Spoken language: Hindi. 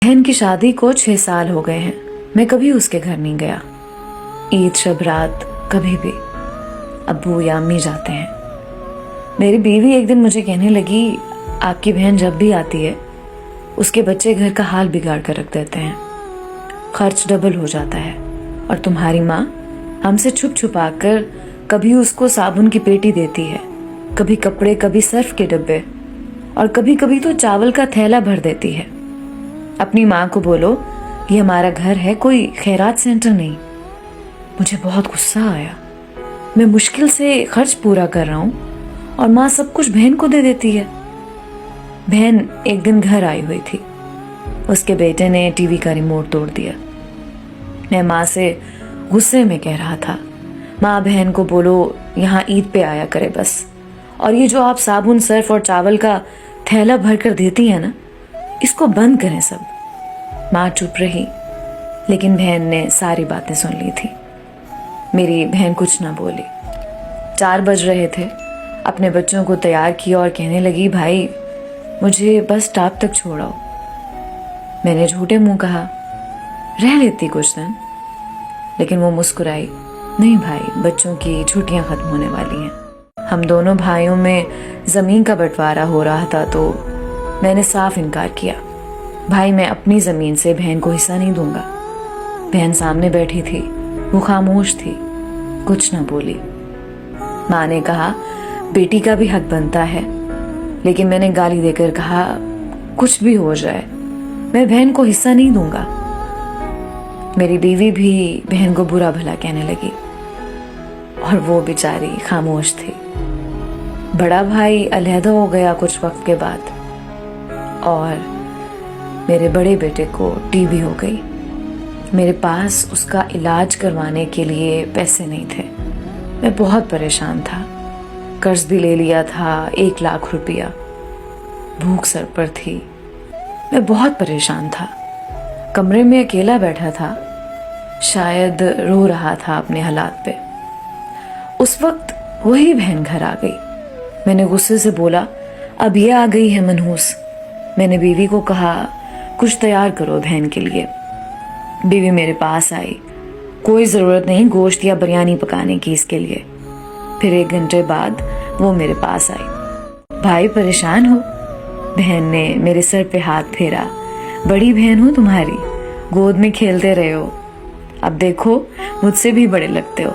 बहन की शादी को 6 साल हो गए हैं। मैं कभी उसके घर नहीं गया। ईद शब रात कभी भी अब्बू या अम्मी जाते हैं। मेरी बीवी एक दिन मुझे कहने लगी, आपकी बहन जब भी आती है उसके बच्चे घर का हाल बिगाड़ कर रख देते हैं, खर्च डबल हो जाता है। और तुम्हारी माँ हमसे छुप छुपा कर कभी उसको साबुन की पेटी देती है, कभी कपड़े, कभी सर्फ के डब्बे, और कभी कभी तो चावल का थैला भर देती है। अपनी माँ को बोलो ये हमारा घर है, कोई खैरात सेंटर नहीं। मुझे बहुत गुस्सा आया। मैं मुश्किल से खर्च पूरा कर रहा हूँ और माँ सब कुछ बहन को दे देती है। बहन एक दिन घर आई हुई थी। उसके बेटे ने टीवी का रिमोट तोड़ दिया। मैं माँ से गुस्से में कह रहा था, माँ बहन को बोलो यहाँ ईद पे आया करे बस, और ये जो आप साबुन, सर्फ और चावल का थैला भर कर देती है ना, इसको बंद करें सब। माँ चुप रही, लेकिन बहन ने सारी बातें सुन ली थी। मेरी बहन कुछ ना बोली। 4 बज रहे थे। अपने बच्चों को तैयार किया और कहने लगी, भाई मुझे बस स्टॉप तक छोड़ाओ। मैंने झूठे मुंह कहा, रह लेती कुछ दिन, लेकिन वो मुस्कुराई, नहीं भाई, बच्चों की छुट्टियां खत्म होने वाली हैं। हम दोनों भाइयों में जमीन का बंटवारा हो रहा था तो मैंने साफ इनकार किया। भाई, मैं अपनी जमीन से बहन को हिस्सा नहीं दूंगा। बहन सामने बैठी थी, वो खामोश थी, कुछ ना बोली। माँ ने कहा, बेटी का भी हक बनता है, लेकिन मैंने गाली देकर कहा, कुछ भी हो जाए मैं बहन को हिस्सा नहीं दूंगा। मेरी बीवी भी बहन को बुरा भला कहने लगी और वो बेचारी खामोश थी। बड़ा भाई अलहदा हो गया कुछ वक्त के बाद और मेरे बड़े बेटे को टीबी हो गई। मेरे पास उसका इलाज करवाने के लिए पैसे नहीं थे। मैं बहुत परेशान था। कर्ज भी ले लिया था, 1 लाख रुपया। भूख सर पर थी। मैं बहुत परेशान था। कमरे में अकेला बैठा था, शायद रो रहा था अपने हालात पे। उस वक्त वही बहन घर आ गई। मैंने गुस्से से बोला, अब ये आ गई है मनहूस। मैंने बीवी को कहा, कुछ तैयार करो बहन के लिए। बीवी मेरे पास आई, कोई ज़रूरत नहीं गोश्त या बिरयानी पकाने की इसके लिए। फिर 1 घंटे बाद वो मेरे पास आई। भाई परेशान हो? बहन ने मेरे सर पे हाथ फेरा। बड़ी बहन हूँ तुम्हारी, गोद में खेलते रहे हो, अब देखो मुझसे भी बड़े लगते हो।